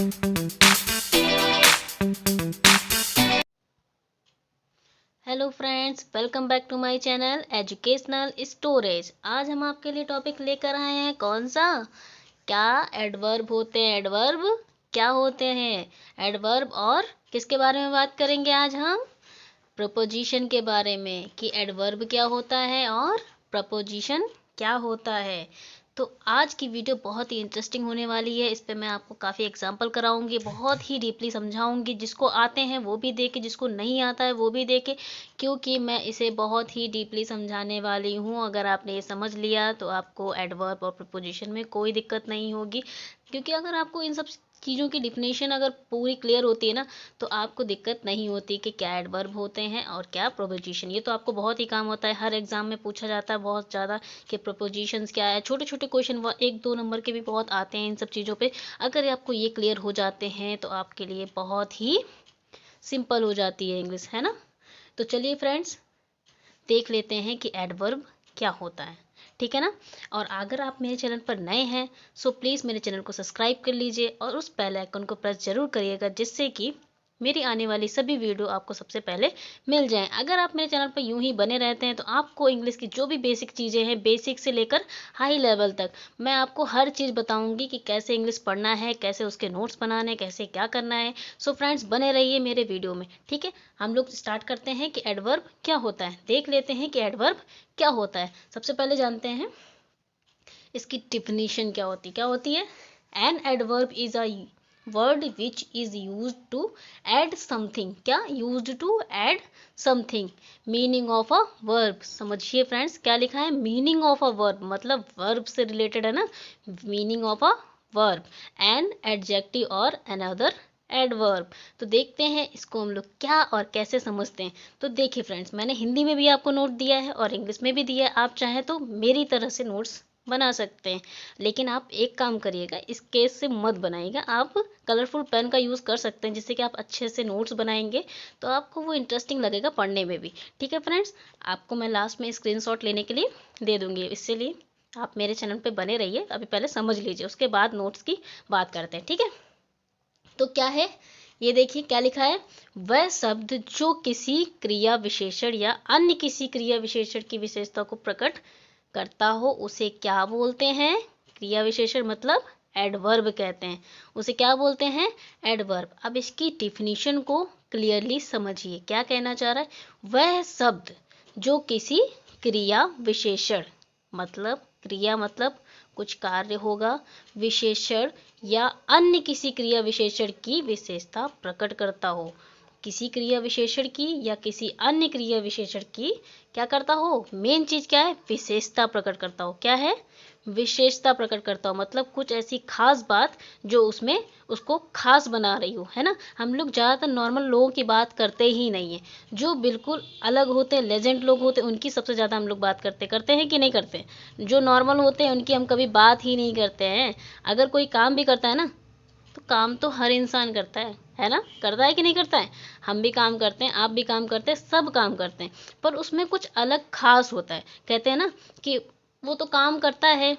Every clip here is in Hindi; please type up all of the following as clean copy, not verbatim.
Hello friends, welcome back to my channel educational storage. आज हम आपके लिए टॉपिक लेकर आए हैं कौन सा? क्या एडवर्ब होते हैं? एडवर्ब क्या होते हैं? एडवर्ब और किसके बारे में बात करेंगे आज हम? प्रपोजिशन के बारे में कि एडवर्ब क्या होता है और प्रपोजिशन क्या होता है। तो आज की वीडियो बहुत ही इंटरेस्टिंग होने वाली है। इस पे मैं आपको काफ़ी एग्जांपल कराऊंगी, बहुत ही डीपली समझाऊंगी। जिसको आते हैं वो भी देखे, जिसको नहीं आता है वो भी देखे, क्योंकि मैं इसे बहुत ही डीपली समझाने वाली हूँ। अगर आपने ये समझ लिया तो आपको एडवर्ब और प्रपोजिशन में कोई दिक्कत नहीं होगी, क्योंकि अगर आपको इन सब चीज़ों की डिफिनेशन अगर पूरी क्लियर होती है ना, तो आपको दिक्कत नहीं होती कि क्या एडवर्ब होते हैं और क्या प्रोपोजिशन। ये तो आपको बहुत ही काम होता है, हर एग्जाम में पूछा जाता है बहुत ज़्यादा कि प्रोपोजिशंस क्या है। छोटे छोटे क्वेश्चन 1-2 नंबर के भी बहुत आते हैं इन सब चीज़ों पे। अगर आपको ये क्लियर हो जाते हैं तो आपके लिए बहुत ही सिंपल हो जाती है इंग्लिश, है ना। तो चलिए फ्रेंड्स, देख लेते हैं कि एडवर्ब क्या होता है, ठीक है ना। और अगर आप मेरे चैनल पर नए हैं सो प्लीज़ मेरे चैनल को सब्सक्राइब कर लीजिए और उस बेल आइकन को प्रेस जरूर करिएगा, जिससे कि मेरी आने वाली सभी वीडियो आपको सबसे पहले मिल जाएं। अगर आप मेरे चैनल पर यूं ही बने रहते हैं तो आपको इंग्लिश की जो भी बेसिक चीज़ें हैं, बेसिक से लेकर हाई लेवल तक, मैं आपको हर चीज़ बताऊंगी कि कैसे इंग्लिश पढ़ना है, कैसे उसके नोट्स बनाने, कैसे क्या करना है। सो फ्रेंड्स, बने रहिए मेरे वीडियो में, ठीक है। हम लोग स्टार्ट करते हैं कि एडवर्ब क्या होता है। देख लेते हैं कि एडवर्ब क्या होता है। सबसे पहले जानते हैं इसकी डिफिनीशन क्या होती है। An adverb is a word which is used to add something. क्या used to add something? Meaning of a verb. समझिए फ्रेंड्स, क्या लिखा है? मीनिंग ऑफ अ वर्ब, मतलब वर्ब से रिलेटेड है ना। Meaning of a verb, an adjective और अनदर एडवर्ब। तो देखते हैं इसको हम लोग क्या और कैसे समझते हैं। तो देखिए फ्रेंड्स, मैंने हिंदी में भी आपको नोट दिया है और इंग्लिश में भी दिया है। आप चाहें तो मेरी तरह से नोट्स बना सकते हैं, लेकिन आप एक काम करिएगा, इस केस से मत बनाइएगा। आप कलरफुल पेन का यूज़ कर सकते हैं, जिससे कि आप अच्छे से नोट्स बनाएंगे तो आपको वो इंटरेस्टिंग लगेगा पढ़ने में भी, ठीक है फ्रेंड्स। आपको मैं लास्ट में स्क्रीनशॉट लेने के लिए दे दूंगी, इसलिए आप मेरे चैनल पे बने रहिए। अभी पहले समझ लीजिए, उसके बाद नोट्स की बात करते हैं, ठीक है। तो क्या है ये, देखिए क्या लिखा है। वह शब्द जो किसी क्रिया विशेषण या अन्य किसी क्रिया विशेषण की विशेषता को प्रकट करता हो उसे क्या बोलते हैं? क्रिया विशेषण मतलब एडवर्ब कहते हैं। उसे क्या बोलते हैं? एडवर्ब। अब इसकी डिफिनीशन को क्लियरली समझिए, क्या कहना चाह रहा है। वह शब्द जो किसी क्रिया विशेषण, मतलब क्रिया मतलब कुछ कार्य होगा, विशेषण या अन्य किसी क्रिया विशेषण की विशेषता प्रकट करता हो। किसी क्रिया विशेषण की या किसी अन्य क्रिया विशेषण की क्या करता हो? मेन चीज क्या है? विशेषता प्रकट करता हो। क्या है? विशेषता प्रकट करता हो, मतलब कुछ ऐसी खास बात जो उसमें उसको खास बना रही हो, है ना। हम लोग ज़्यादातर नॉर्मल लोगों की बात करते ही नहीं है, जो बिल्कुल अलग होते हैं, लेजेंड लोग होते हैं, उनकी सबसे ज़्यादा हम लोग बात करते हैं कि नहीं करते। जो नॉर्मल होते हैं उनकी हम कभी बात ही नहीं करते हैं। अगर कोई काम भी करता है ना, तो काम तो हर इंसान करता है ना। करता है कि नहीं करता है? हम भी काम करते हैं, आप भी काम करते हैं, सब काम करते हैं, पर उसमें कुछ अलग खास होता है। कहते हैं ना कि वो तो काम करता है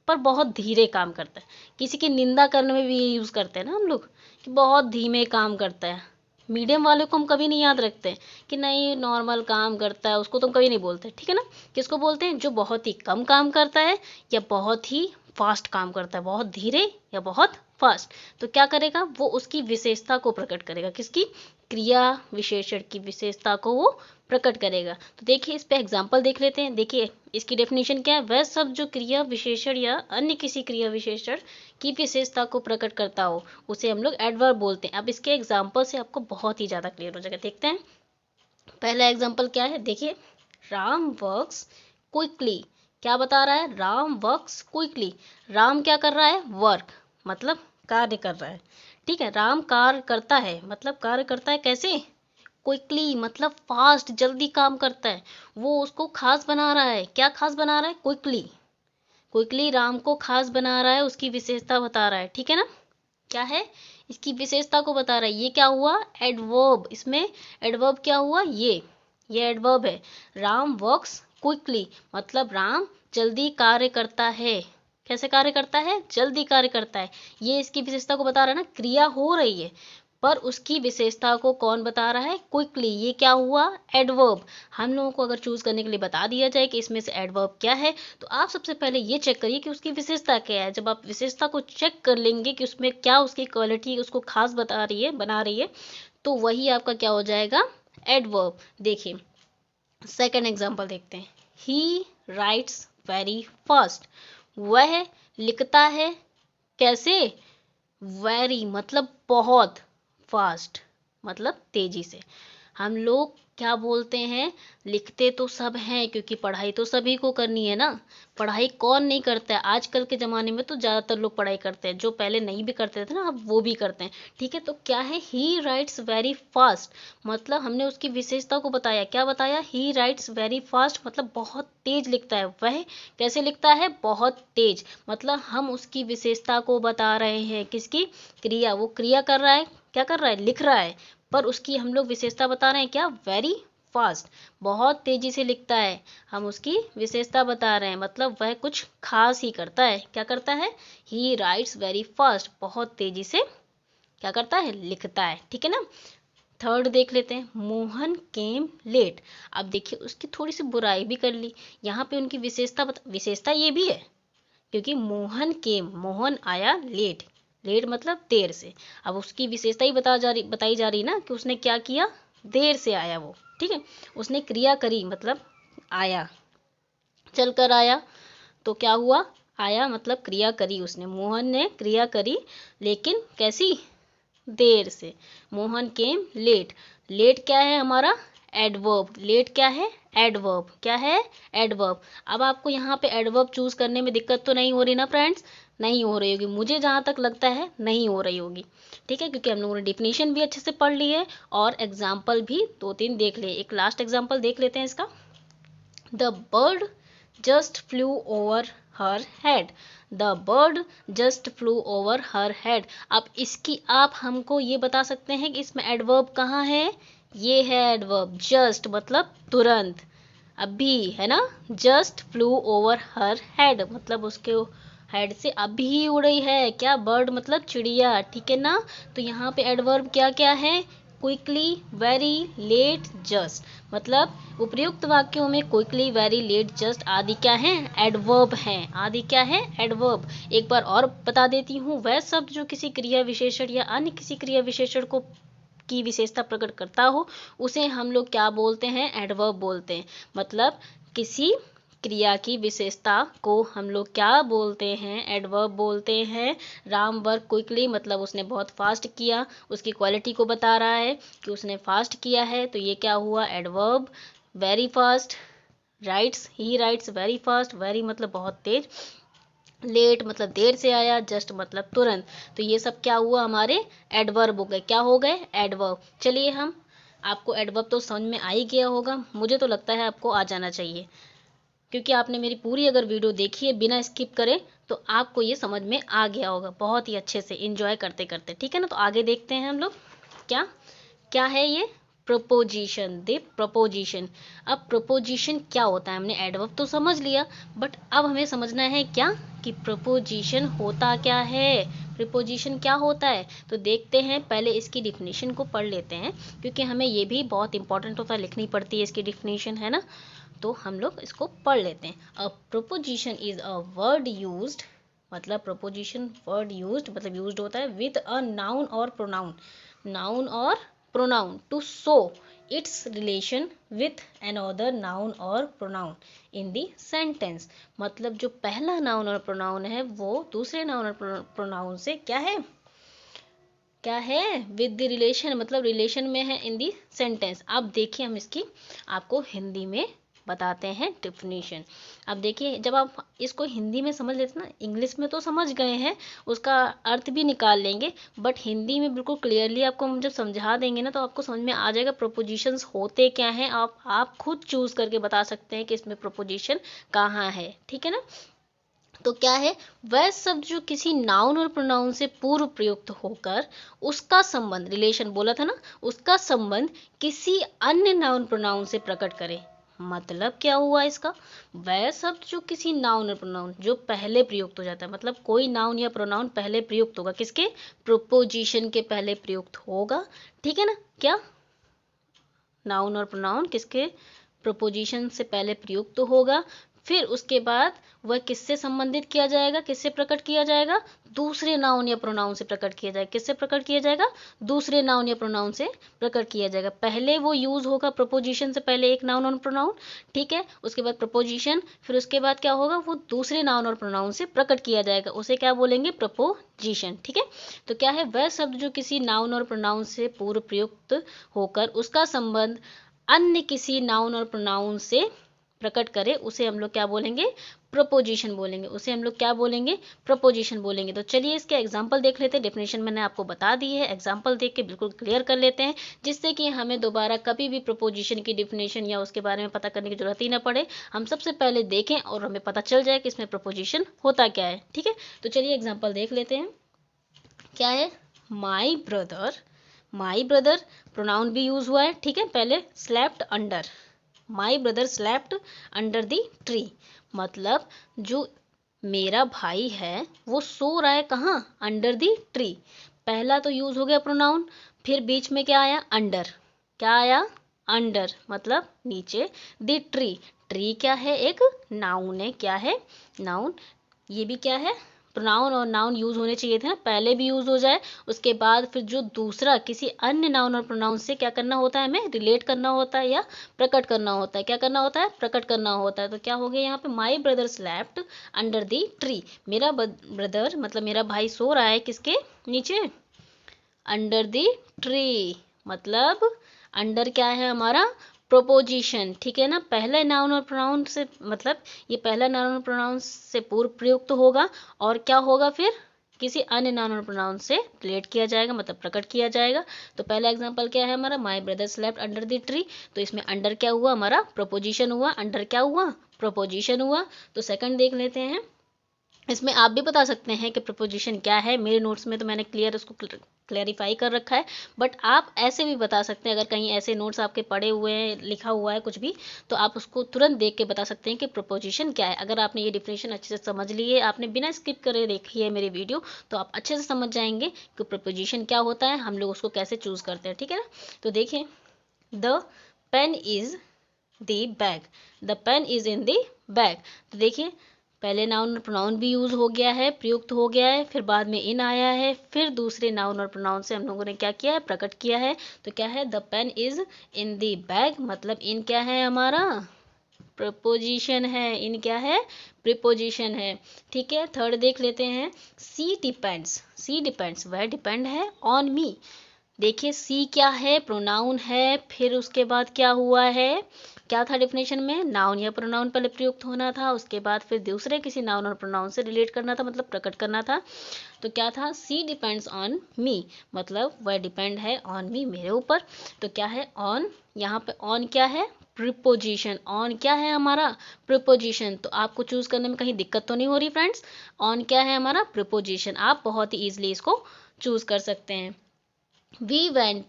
पर बहुत धीरे काम करता है। किसी की निंदा करने में भी ये यूज़ करते हैं ना हम लोग, कि बहुत धीमे काम करता है। मीडियम वाले को हम कभी नहीं याद रखते कि नहीं नॉर्मल काम करता है, उसको तो हम कभी नहीं बोलते, ठीक है ना। किसको बोलते हैं? जो बहुत ही कम काम करता है या बहुत ही फास्ट काम करता है, बहुत धीरे या बहुत फास्ट। तो क्या करेगा वो? उसकी विशेषता को प्रकट करेगा। किसकी? क्रिया विशेषण की विशेषता को वो प्रकट करेगा। तो देखिए इस पे एग्जाम्पल देख लेते हैं। देखिए इसकी डेफिनेशन क्या है। वह शब्द जो क्रिया विशेषण या अन्य किसी क्रिया विशेषण की विशेषता को प्रकट करता हो उसे हम लोग एडवर्ब बोलते हैं। अब इसके एग्जाम्पल से आपको बहुत ही ज़्यादा क्लियर हो जाएगा। देखते हैं पहला एग्जाम्पल क्या है। देखिए, राम वर्क्स क्विकली। क्या बता रहा है? Ram works quickly. राम क्या कर रहा है? वर्क, मतलब कार्य कर रहा है, ठीक है। राम कार्य करता है, मतलब कार्य करता है कैसे? क्विकली, मतलब फास्ट, जल्दी काम करता है। वो उसको खास बना रहा है। क्या खास बना रहा है? क्विकली। क्विकली राम को खास बना रहा है, उसकी विशेषता बता रहा है, ठीक है ना। क्या है? इसकी विशेषता को बता रहा है। ये क्या हुआ? एडवर्ब। इसमें एडवर्ब क्या हुआ? ये एडवर्ब है। राम वर्क्स क्विकली, मतलब राम जल्दी कार्य करता है। कैसे कार्य करता है, जल्दी कार्य करता है। ये इसकी विशेषता को बता रहा है ना, क्रिया हो रही है पर उसकी विशेषता को कौन बता रहा है, क्विकली। ये क्या हुआ, एडवर्ब। हम लोगों को अगर चूज करने के लिए बता दिया जाए कि इसमें से एडवर्ब क्या है, तो आप सबसे पहले ये चेक करिए कि उसकी विशेषता क्या है। जब आप विशेषता को चेक कर लेंगे कि उसमें क्या उसकी क्वालिटी उसको खास बता रही है, बना रही है, तो वही आपका क्या हो जाएगा, एडवर्ब। देखिए सेकेंड एग्जाम्पल देखते हैं। ही राइट्स वेरी फास्ट, वह लिखता है कैसे, वेरी मतलब बहुत, फास्ट मतलब तेजी से। हम लोग क्या बोलते हैं, लिखते तो सब हैं क्योंकि पढ़ाई तो सभी को करनी है ना। पढ़ाई कौन नहीं करता है, आजकल के ज़माने में तो ज़्यादातर लोग पढ़ाई करते हैं, जो पहले नहीं भी करते थे ना अब वो भी करते हैं। ठीक है, तो क्या है, ही राइट्स वेरी फास्ट, मतलब हमने उसकी विशेषता को बताया। क्या बताया, ही राइट्स वेरी फास्ट मतलब बहुत तेज लिखता है। वह कैसे लिखता है, बहुत तेज, मतलब हम उसकी विशेषता को बता रहे हैं। किसकी, क्रिया, वो क्रिया कर रहा है, क्या कर रहा है, लिख रहा है, पर उसकी हम लोग विशेषता बता रहे हैं, क्या, वेरी फास्ट, बहुत तेजी से लिखता है। हम उसकी विशेषता बता रहे हैं, मतलब वह कुछ खास ही करता है। क्या करता है, ही राइट्स वेरी फास्ट, बहुत तेजी से क्या करता है, लिखता है। ठीक है ना। थर्ड देख लेते हैं, मोहन केम लेट। अब देखिए उसकी थोड़ी सी बुराई भी कर ली। यहाँ पे उनकी विशेषता ये भी है, क्योंकि मोहन केम, मोहन आया लेट, लेट मतलब देर से। अब उसकी विशेषता ही बताई जा रही ना कि उसने क्या किया, देर से आया वो। ठीक है, उसने क्रिया करी मतलब आया, चल कर आया, तो क्या हुआ, आया मतलब क्रिया करी उसने, मोहन ने क्रिया करी, लेकिन कैसी, देर से। मोहन केम लेट, लेट क्या है हमारा, एडवर्ब। लेट क्या है, एडवर्ब। क्या है, एडवर्ब। अब आपको यहाँ पे एडवर्ब चूज करने में दिक्कत तो नहीं हो रही ना फ्रेंड्स, नहीं हो रही होगी, मुझे जहाँ तक लगता है नहीं हो रही होगी। ठीक है, क्योंकि हम लोगों ने डिफिनीशन भी अच्छे से पढ़ ली है और एग्जाम्पल भी 2-3 देख लिए। एक लास्ट एग्जाम्पल देख लेते हैं इसका। The bird just flu over her head, the bird just flu over her head. अब इसकी आप हमको ये बता सकते हैं कि इसमें एडवर्ब कहाँ है, ये है एडवर्ब, जस्ट मतलब तुरंत, अभी, है ना। जस्ट फ्लू ओवर हर हेड मतलब उसके हेड से अभी उड़ी है, क्या, बर्ड मतलब चिड़िया। ठीक है ना। तो यहाँ पे एडवर्ब क्या क्या है, क्विकली, वेरी, लेट, जस्ट, मतलब उपयुक्त वाक्यों में क्विकली, वेरी, लेट, जस्ट आदि क्या है, एडवर्ब हैं। आदि क्या है, एडवर्ब। एक बार और बता देती हूँ, वह शब्द जो किसी क्रिया विशेषण या अन्य किसी क्रिया विशेषण को की विशेषता प्रकट करता हो, उसे हम लोग क्या बोलते हैं, एडवर्ब बोलते हैं। मतलब किसी क्रिया की विशेषता को हम लोग क्या बोलते हैं, एडवर्ब बोलते हैं। राम वर्क क्विकली मतलब उसने बहुत फास्ट किया, उसकी क्वालिटी को बता रहा है कि उसने फास्ट किया है, तो ये क्या हुआ, एडवर्ब। वेरी फास्ट, राइट्स, ही राइट्स वेरी फास्ट, वेरी मतलब बहुत तेज, लेट मतलब देर से आया, जस्ट मतलब तुरंत। तो ये सब क्या हुआ, हमारे एडवर्ब हो गए। क्या हो गए, एडवर्ब। चलिए हम, आपको एडवर्ब तो समझ में आ ही गया होगा, मुझे तो लगता है आपको आ जाना चाहिए, क्योंकि आपने मेरी पूरी अगर वीडियो देखी है बिना स्किप करे, तो आपको ये समझ में आ गया होगा बहुत ही अच्छे से, एंजॉय करते करते। ठीक है ना। तो आगे देखते हैं हम लोग, क्या क्या है ये, प्रोपोजिशन। दे प्रोपोजिशन। अब प्रोपोजिशन क्या होता है, हमने एडवर्ब तो समझ लिया, बट अब हमें समझना है क्या, कि प्रोपोजिशन होता क्या है, प्रीपोजिशन क्या होता है। तो देखते हैं, पहले इसकी डिफिनीशन को पढ़ लेते हैं, क्योंकि हमें ये भी बहुत इंपॉर्टेंट होता है, लिखनी पड़ती है इसकी डिफिनीशन, है ना। तो हम लोग इसको पढ़ लेते हैं। A proposition is a word used, मतलब प्रोपोजिशन वर्ड यूज्ड मतलब यूज्ड होता है विद अ नाउन और प्रोनाउन, नाउन और pronoun to show its relation with another noun और प्रोनाउन इन दी सेंटेंस। मतलब जो पहला नाउन और प्रोनाउन है वो दूसरे नाउन और प्रोनाउन से क्या है, क्या है, विद द रिलेशन मतलब रिलेशन में है इन दी सेंटेंस। अब देखिए हम इसकी आपको हिंदी में बताते हैं डिफिनीशन। अब देखिए जब आप इसको हिंदी में समझ लेते ना, इंग्लिश में तो समझ गए हैं, उसका अर्थ भी निकाल लेंगे, बट हिंदी में बिल्कुल क्लियरली आपको हम जब समझा देंगे ना, तो आपको समझ में आ जाएगा प्रोपोजिशंस होते क्या हैं। आप खुद चूज करके बता सकते हैं कि इसमें प्रोपोजिशन कहाँ है। ठीक है ना। तो क्या है, वह शब्द जो किसी नाउन और प्रोनाउन से पूर्व प्रयुक्त होकर उसका संबंध, रिलेशन बोला था ना, उसका संबंध किसी अन्य नाउन प्रोनाउन से प्रकट करे। मतलब क्या हुआ इसका, वह शब्द जो किसी नाउन और प्रोनाउन जो पहले प्रयुक्त हो जाता है, मतलब कोई नाउन या प्रोनाउन पहले प्रयुक्त होगा, किसके, प्रोपोजिशन के पहले प्रयुक्त होगा, ठीक है ना। क्या, नाउन और प्रोनाउन किसके प्रोपोजिशन से पहले प्रयुक्त होगा, फिर उसके बाद वह किससे संबंधित किया जाएगा, किससे प्रकट किया जाएगा, दूसरे नाउन या प्रोनाउन से प्रकट किया जाएगा, किससे प्रकट किया जाएगा, दूसरे नाउन या प्रोनाउन से प्रकट किया जाएगा। पहले वो यूज होगा प्रोपोजिशन से पहले एक नाउन और प्रोनाउन, ठीक है, उसके बाद प्रपोजिशन, फिर उसके बाद क्या होगा, वो दूसरे नाउन और प्रोनाउन से प्रकट किया जाएगा, उसे क्या बोलेंगे, प्रपोजिशन, ठीक है। तो क्या है, वह शब्द जो किसी नाउन और प्रोनाउन से पूर्व प्रयुक्त होकर उसका संबंध अन्य किसी नाउन और प्रोनाउन से प्रकट करे, उसे हम लोग क्या बोलेंगे, प्रपोजिशन बोलेंगे, उसे हम लोग क्या बोलेंगे, प्रपोजिशन बोलेंगे। तो चलिए इसके एग्जांपल देख लेते हैं, डेफिनेशन मैंने आपको बता दी है, एग्जांपल देख के बिल्कुल क्लियर कर लेते हैं, जिससे कि हमें दोबारा कभी भी प्रपोजिशन की डेफिनेशन या उसके बारे में पता करने की जरूरत ही ना पड़े, हम सबसे पहले देखें और हमें पता चल जाए कि इसमें प्रपोजिशन होता क्या है, ठीक है। तो चलिए एग्जाम्पल देख लेते हैं। क्या है, my brother, my brother pronoun भी यूज हुआ है, ठीक है। पहले slept under, my brother slept under the tree, मतलब जो मेरा भाई है वो सो रहा है कहाँ, अंडर द ट्री। पहला तो यूज हो गया प्रोनाउन, फिर बीच में क्या आया, अंडर, क्या आया, अंडर, मतलब नीचे, द ट्री, ट्री क्या है, एक नाउन है, क्या है, नाउन, ये भी क्या है, प्रोनाउन, और नाउन यूज होने चाहिए थे ना, पहले भी यूज हो जाए, उसके बाद फिर जो दूसरा किसी अन्य नाउन और प्रोनाउन से क्या करना होता है, हमें रिलेट करना होता है या प्रकट करना होता है, क्या करना होता है, प्रकट करना होता है। तो क्या हो गया यहाँ पे, my brother slept under the tree, मेरा ब्रदर मतलब मेरा भाई सो रहा है किसके नीचे, अंडर द ट्री, मतलब अंडर क्या है हमारा, प्रोपोजिशन, ठीक है ना, पहले नाउन और प्रोनाउन से, मतलब ये पहला नाउन और प्रोनाउन से पूर्व प्रयुक्त होगा, और क्या होगा फिर, किसी अन्य नाउन और प्रोनाउन से रिलेट किया जाएगा, मतलब प्रकट किया जाएगा। तो पहला एग्जांपल क्या है हमारा, my brother slept under the tree, तो इसमें अंडर क्या हुआ, हमारा प्रोपोजिशन हुआ, अंडर क्या हुआ, प्रोपोजिशन हुआ। तो सेकंड देख लेते हैं, इसमें आप भी बता सकते हैं कि प्रपोजिशन क्या है, मेरे नोट्स में तो मैंने क्लियर उसको क्लैरिफाई कर रखा है, बट आप ऐसे भी बता सकते हैं, अगर कहीं ऐसे नोट्स आपके पड़े हुए हैं, लिखा हुआ है कुछ भी, तो आप उसको तुरंत देख के बता सकते हैं कि प्रपोजिशन क्या है। अगर आपने ये डिफिनेशन अच्छे से समझ ली है, आपने बिना स्किप करे देखी है मेरी वीडियो, तो आप अच्छे से समझ जाएंगे कि प्रपोजिशन क्या होता है, हम लोग उसको कैसे चूज करते हैं, ठीक है ना। तो देखिए, the pen is the bag, the pen is in the bag, तो देखिए पहले नाउन और प्रोनाउन भी यूज हो गया है, प्रयुक्त हो गया है, फिर बाद में इन आया है, फिर दूसरे नाउन और प्रोनाउन से हम लोगों ने क्या किया है, प्रकट किया है। तो क्या है, the pen is in the bag, मतलब इन क्या है हमारा, प्रपोजिशन है, इन क्या है, प्रीपोजिशन है, ठीक है। थर्ड देख लेते हैं, सी डिपेंड्स, सी डिपेंड्स वह डिपेंड है ऑन मी, देखिए सी क्या है, प्रोनाउन है, फिर उसके बाद क्या हुआ है, क्या था डेफिनेशन में, नाउन या प्रोनाउन पहले प्रयुक्त होना था, उसके बाद फिर दूसरे किसी नाउन और प्रोनाउन से रिलेट करना था, मतलब प्रकट करना था। तो क्या था, सी डिपेंड्स ऑन मी, मतलब वह डिपेंड है ऑन मी, मेरे ऊपर। तो क्या है, ऑन, यहाँ पे ऑन क्या है, प्रीपोजिशन, ऑन क्या है हमारा, प्रीपोजिशन। तो आपको चूज करने में कहीं दिक्कत तो नहीं हो रही फ्रेंड्स, ऑन क्या है हमारा, प्रीपोजिशन, आप बहुत ही ईजिली इसको चूज कर सकते हैं। We went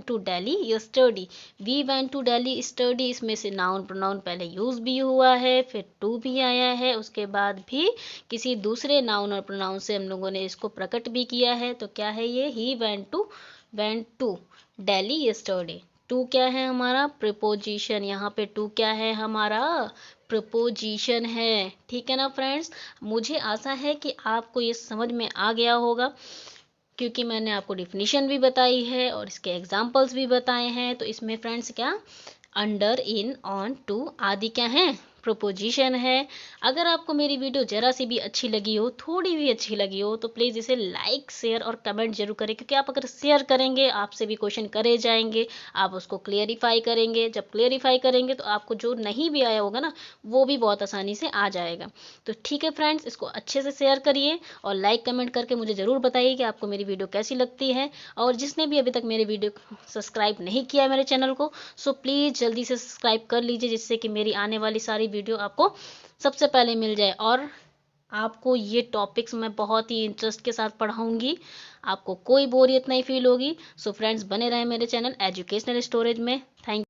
to Delhi yesterday, we went to Delhi yesterday, इसमें से नाउन प्रोनाउन पहले यूज भी हुआ है, फिर टू भी आया है, उसके बाद भी किसी दूसरे नाउन और प्रोनाउन से हम लोगों ने इसको प्रकट भी किया है। तो क्या है ये, he went to Delhi yesterday, to क्या है हमारा, प्रीपोजिशन, यहाँ पे टू क्या है हमारा, प्रपोजिशन है, ठीक है ना फ्रेंड्स। मुझे आशा है कि आपको ये समझ में आ गया होगा, क्योंकि मैंने आपको डिफिनीशन भी बताई है और इसके एग्जाम्पल्स भी बताए हैं। तो इसमें फ्रेंड्स क्या, अंडर, इन, ऑन, टू आदि क्या हैं, प्रोपोजिशन है। अगर आपको मेरी वीडियो जरा सी भी अच्छी लगी हो, थोड़ी भी अच्छी लगी हो, तो प्लीज़ इसे लाइक, शेयर और कमेंट जरूर करें, क्योंकि आप अगर शेयर करेंगे आपसे भी क्वेश्चन करे जाएंगे, आप उसको क्लियरिफाई करेंगे, जब क्लियरिफाई करेंगे तो आपको जो नहीं भी आया होगा ना, वो भी बहुत आसानी से आ जाएगा। तो ठीक है फ्रेंड्स, इसको अच्छे से शेयर करिए और लाइक कमेंट करके मुझे ज़रूर बताइए कि आपको मेरी वीडियो कैसी लगती है। और जिसने भी अभी तक मेरी वीडियो सब्सक्राइब नहीं किया है मेरे चैनल को, सो प्लीज़ जल्दी से सब्सक्राइब कर लीजिए, जिससे कि मेरी आने वाली सारी वीडियो आपको सबसे पहले मिल जाए। और आपको ये टॉपिक्स मैं बहुत ही इंटरेस्ट के साथ पढ़ाऊंगी, आपको कोई बोरियत नहीं फील होगी। सो फ्रेंड्स, बने रहें मेरे चैनल एजुकेशनल स्टोरेज में। थैंक